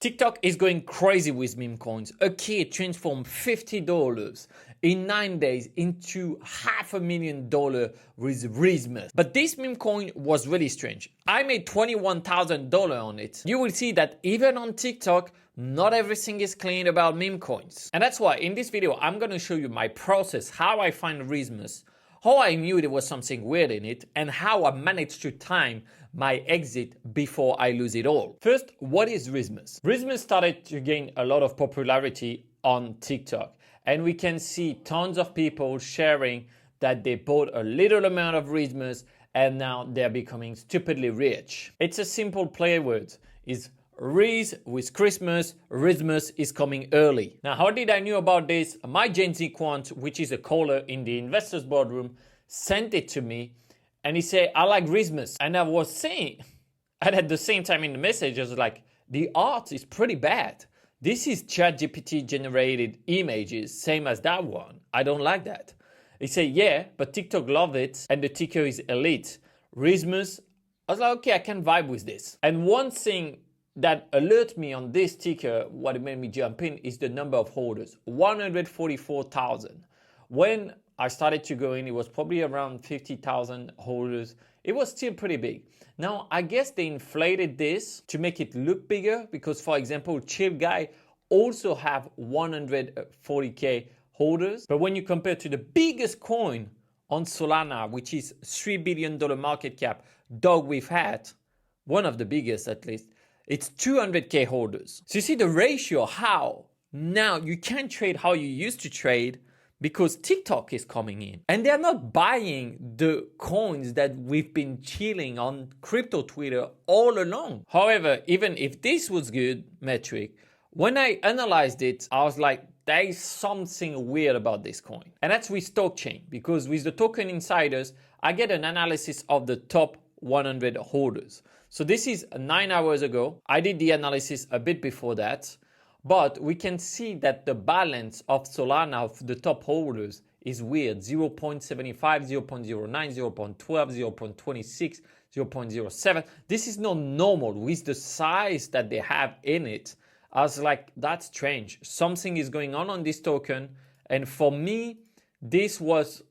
TikTok is going crazy with meme coins. A kid transformed $50 in 9 days into $500,000 with Rizzmas. But this meme coin was really strange. I made $21,000 on it. You will see that even on TikTok, not everything is clean about meme coins. And that's why in this video, I'm going to show you my process, how I find Rizzmas, how I knew there was something weird in it, and how I managed to time my exit before I lose it all. First, what is Rizzmas? Rizzmas started to gain a lot of popularity on TikTok, and we can see tons of people sharing that they bought a little amount of Rizzmas and now they're becoming stupidly rich. It's a simple play word. It's Riz with Christmas, Rizzmas is coming early. Now, how did I know about this? My Gen Z quant, which is a caller in the investors boardroom, sent it to me and he said, I like Rizzmas. And I was saying, and at the same time in the message, I was like, the art is pretty bad. This is ChatGPT generated images, same as that one. I don't like that. He said, yeah, but TikTok loved it and the ticker is elite. Rizzmas, I was like, okay, I can vibe with this. And one thing that alerted me on this ticker, what it made me jump in, is the number of holders, 144,000. When I started to go in, it was probably around 50,000 holders. It was still pretty big. Now, I guess they inflated this to make it look bigger because, for example, Chill Guy also have 140K holders. But when you compare to the biggest coin on Solana, which is $3 billion market cap, dog we've had, one of the biggest at least, it's 200K holders. So you see the ratio, how now you can't trade how you used to trade because TikTok is coming in and they're not buying the coins that we've been chilling on crypto Twitter all along. However, even if this was good metric, when I analyzed it, I was like, there is something weird about this coin. And that's with Stockchain, because with the Token Insiders, I get an analysis of the top 100 holders. So this is 9 hours ago. I did the analysis a bit before that, but we can see that the balance of Solana of the top holders is weird. 0.75, 0.09, 0.12, 0.26, 0.07. This is not normal with the size that they have in it. I was like, that's strange. Something is going on this token. And for me, this was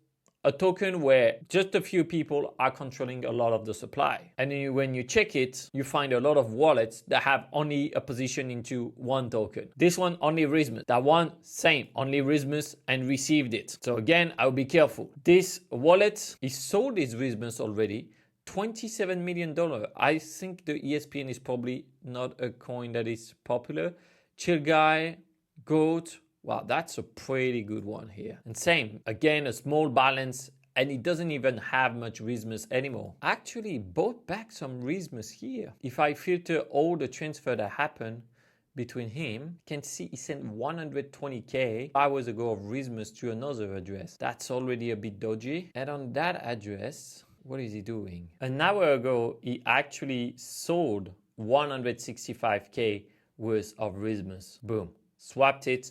a token where just a few people are controlling a lot of the supply. And when you check it, you find a lot of wallets that have only a position into one token. This one, only Rizzmas. That one, same, only Rizzmas and received it. So again, I'll be careful. This wallet is sold as Rizzmas already. $27 million. I think the ESPN is probably not a coin that is popular. Chill Guy, Goat. Wow, that's a pretty good one here. And same, again, a small balance, and it doesn't even have much Rizzmas anymore. Actually bought back some Rizzmas here. If I filter all the transfer that happened between him, you can see he sent 120K hours ago of Rizzmas to another address. That's already a bit dodgy. And on that address, what is he doing? An hour ago, he actually sold 165K worth of Rizzmas. Boom, swapped it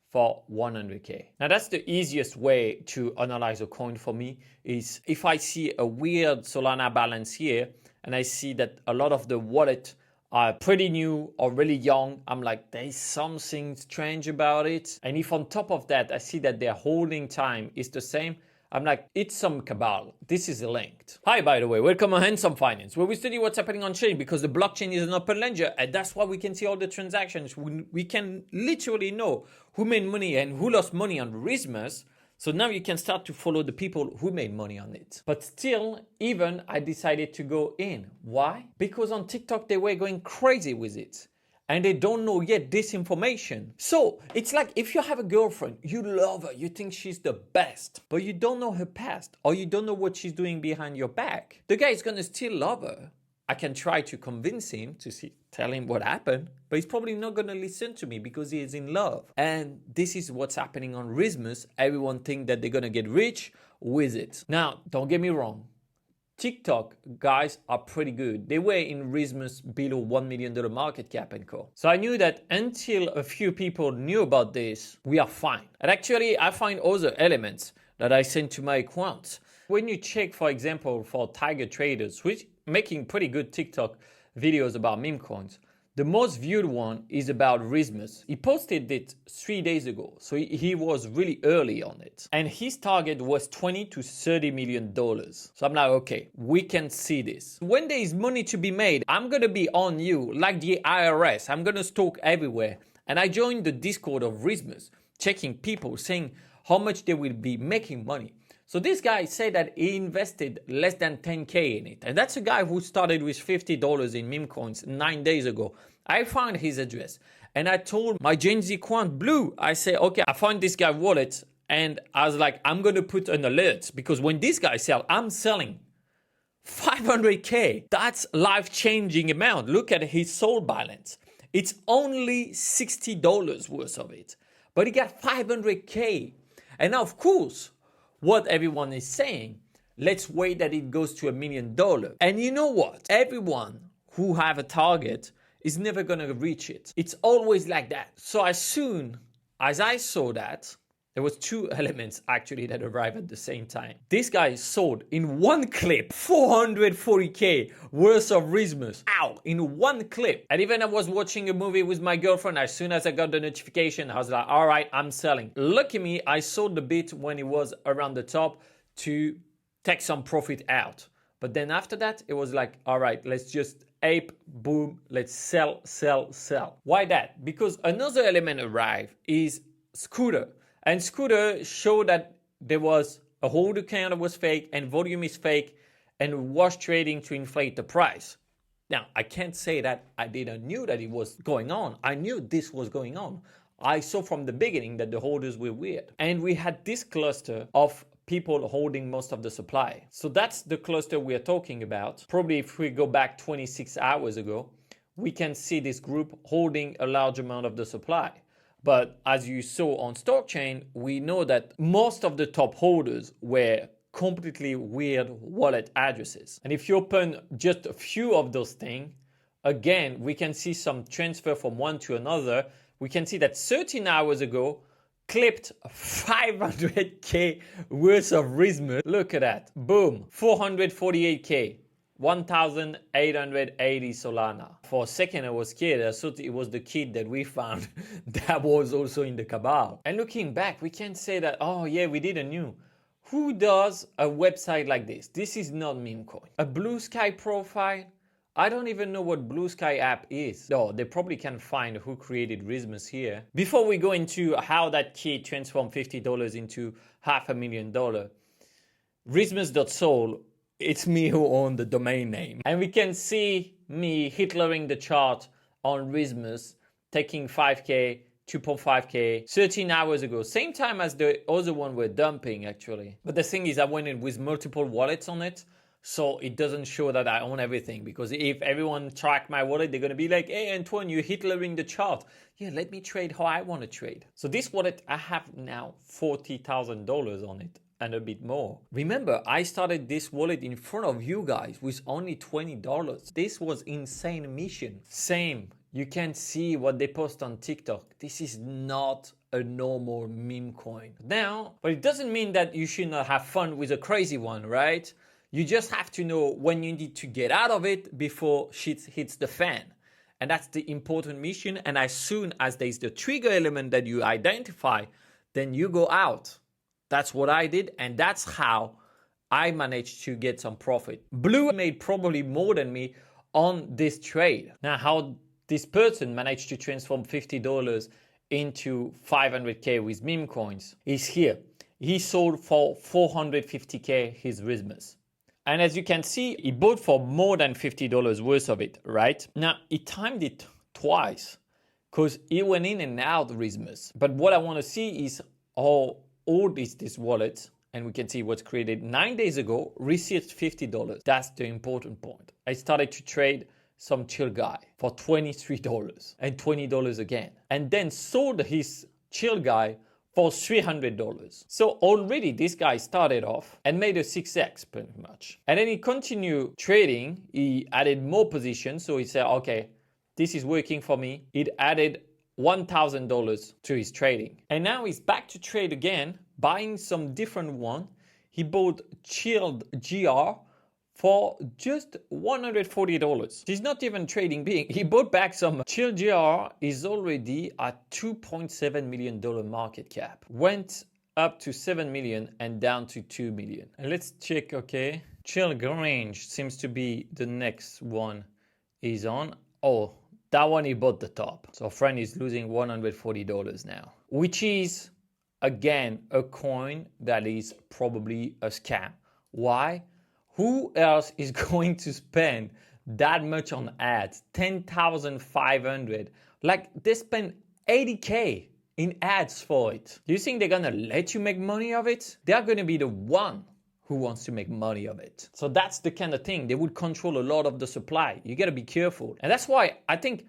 for 100K. Now that's the easiest way to analyze a coin for me, is if I see a weird Solana balance here and I see that a lot of the wallet are pretty new or really young, I'm like, there's something strange about it. And if on top of that, I see that their holding time is the same, I'm like, it's some cabal. This is linked. Hi, by the way, welcome on Handsome Finance, where we study what's happening on chain because the blockchain is an open ledger, and that's why we can see all the transactions. We can literally know who made money and who lost money on Rizzmas. So now you can start to follow the people who made money on it. But still, even I decided to go in. Why? Because on TikTok, they were going crazy with it. And they don't know yet this information. So it's like if you have a girlfriend, you love her, you think she's the best, but you don't know her past or you don't know what she's doing behind your back. The guy is gonna still love her. I can try to convince him to tell him what happened, but he's probably not gonna listen to me because he is in love. And this is what's happening on Rizzmas. Everyone think that they're gonna get rich with it. Now, don't get me wrong. TikTok guys are pretty good. They were in Rizzmas below $1 million market cap and co. So I knew that until a few people knew about this, we are fine. And actually, I find other elements that I send to my accounts. When you check, for example, for Tiger Traders, which making pretty good TikTok videos about meme coins, The most viewed one is about Rizzmas. He posted it 3 days ago, so he was really early on it. And his target was $20 to $30 million. So I'm like, okay, we can see this. When there is money to be made, I'm gonna be on you like the IRS. I'm gonna stalk everywhere. And I joined the Discord of Rizzmas, checking people, saying how much they will be making money. So this guy said that he invested less than 10K in it. And that's a guy who started with $50 in meme coins 9 days ago. I found his address and I told my Gen Z quant Blue, I said, okay, I found this guy wallet. And I was like, I'm going to put an alert because when this guy sells, I'm selling 500K. That's life-changing amount. Look at his sold balance. It's only $60 worth of it, but he got 500K. And now, of course, what everyone is saying, let's wait that it goes to $1 million. And you know what? Everyone who have a target is never going to reach it. It's always like that. So as soon as I saw that, there was two elements actually that arrived at the same time. This guy sold in one clip 440K worth of Rizzmas. Ow, in one clip. And even I was watching a movie with my girlfriend. As soon as I got the notification, I was like, all right, I'm selling. Lucky me, I sold the bit when it was around the top to take some profit out. But then after that, it was like, all right, let's just ape, boom, let's sell, sell, sell. Why that? Because another element arrived is Scooter. And Scooter showed that there was a holder count that was fake and volume is fake and was trading to inflate the price. Now, I can't say that I didn't knew that it was going on. I knew this was going on. I saw from the beginning that the holders were weird. And we had this cluster of people holding most of the supply. So that's the cluster we are talking about. Probably if we go back 26 hours ago, we can see this group holding a large amount of the supply. But as you saw on Stockchain, we know that most of the top holders were completely weird wallet addresses. And if you open just a few of those things, again, we can see some transfer from one to another. We can see that 13 hours ago, clipped 500K worth of Rizzmas. Look at that. Boom. 448K. 1,880 Solana. For a second, I was scared. I thought it was the kid that we found that was also in the cabal. And looking back, we can say that, oh yeah, we didn't know. Who does a website like this? This is not Memecoin. A Blue Sky profile? I don't even know what Blue Sky app is. No, they probably can find who created Rizzmas here. Before we go into how that kid transformed $50 into $500,000, Rizzmas.soul, it's me who own the domain name. And we can see me Hitlering the chart on Rizzmas, taking 5K, 2.5K, 13 hours ago. Same time as the other one were dumping actually. But the thing is I went in with multiple wallets on it. So it doesn't show that I own everything, because if everyone track my wallet, they're going to be like, hey, Antoine, you're Hitlering the chart. Yeah, let me trade how I want to trade. So this wallet, I have now $40,000 on it and a bit more. Remember, I started this wallet in front of you guys with only $20. This was insane mission. Same. You can see what they post on TikTok. This is not a normal meme coin. Now, but it doesn't mean that you should not have fun with a crazy one, right? You just have to know when you need to get out of it before shit hits the fan. And that's the important mission. And as soon as there's the trigger element that you identify, then you go out. That's what I did. And that's how I managed to get some profit. Blue made probably more than me on this trade. Now, how this person managed to transform $50 into 500K with meme coins is here. He sold for 450K his Rizzmas. And as you can see, he bought for more than $50 worth of it, right? Now, he timed it twice because he went in and out Rizzmas. But what I want to see is how old is this wallet? And we can see what's created 9 days ago, received $50. That's the important point. I started to trade some chill guy for $23 and $20 again. And then sold his chill guy for $300. So already this guy started off and made a 6x pretty much. And then he continued trading. He added more positions. So he said, okay, this is working for me. It added $1,000 to his trading. And now he's back to trade again, buying some different one. He bought chilled GR for just $140. He's not even trading big. He bought back some. Chill GR is already at $2.7 million market cap. Went up to 7 million and down to 2 million. And let's check, okay. Chill Grange seems to be the next one is on. Oh, that one he bought the top. So friend is losing $140 now, which is, again, a coin that is probably a scam. Why? Who else is going to spend that much on ads? 10,500. Like they spend 80K in ads for it. Do you think they're gonna let you make money of it? They're gonna be the one who wants to make money of it. So that's the kind of thing. They would control a lot of the supply. You gotta be careful. And that's why I think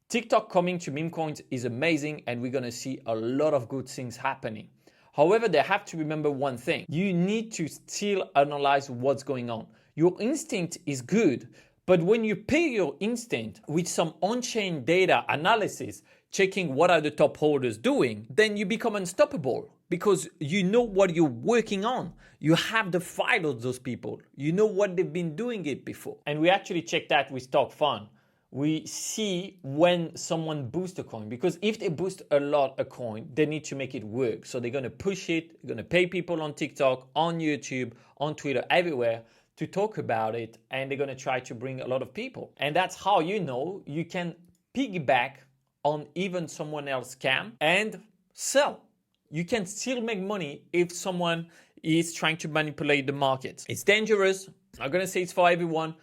TikTok coming to meme coins is amazing and we're gonna see a lot of good things happening. However, they have to remember one thing. You need to still analyze what's going on. Your instinct is good, but when you pair your instinct with some on-chain data analysis, checking what are the top holders doing, then you become unstoppable because you know what you're working on. You have the file of those people. You know what they've been doing it before. And we actually check that with Stock Fund. We see when someone boosts a coin, because if they boost a lot a coin, they need to make it work. So they're going to push it, they're going to pay people on TikTok, on YouTube, on Twitter, everywhere to talk about it, and they're going to try to bring a lot of people. And that's how you know you can piggyback on even someone else's scam and sell. You can still make money if someone is trying to manipulate the market. It's dangerous. I'm going to say it's for everyone.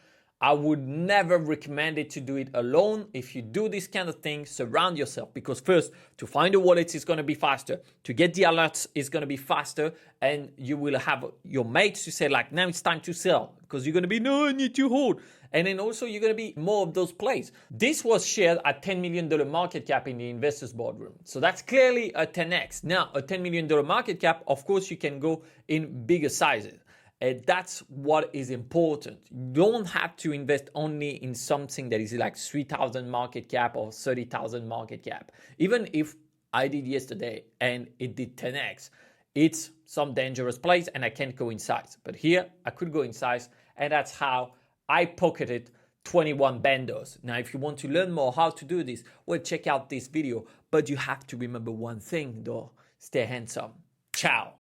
I would never recommend it to do it alone. If you do this kind of thing, surround yourself, because first, to find the wallets is going to be faster. To get the alerts is going to be faster, and you will have your mates to say like, now it's time to sell, because you're going to be, no, I need to hold. And then also you're going to be more of those plays. This was shared at $10 million market cap in the investors boardroom. So that's clearly a 10x. Now, a $10 million market cap, of course, you can go in bigger sizes. And that's what is important. You don't have to invest only in something that is like 3,000 market cap or 30,000 market cap. Even if I did yesterday and it did 10x, it's some dangerous place and I can't go in size. But here I could go in size, and that's how I pocketed 21 benders. Now, if you want to learn more how to do this, well, check out this video. But you have to remember one thing though, stay handsome. Ciao.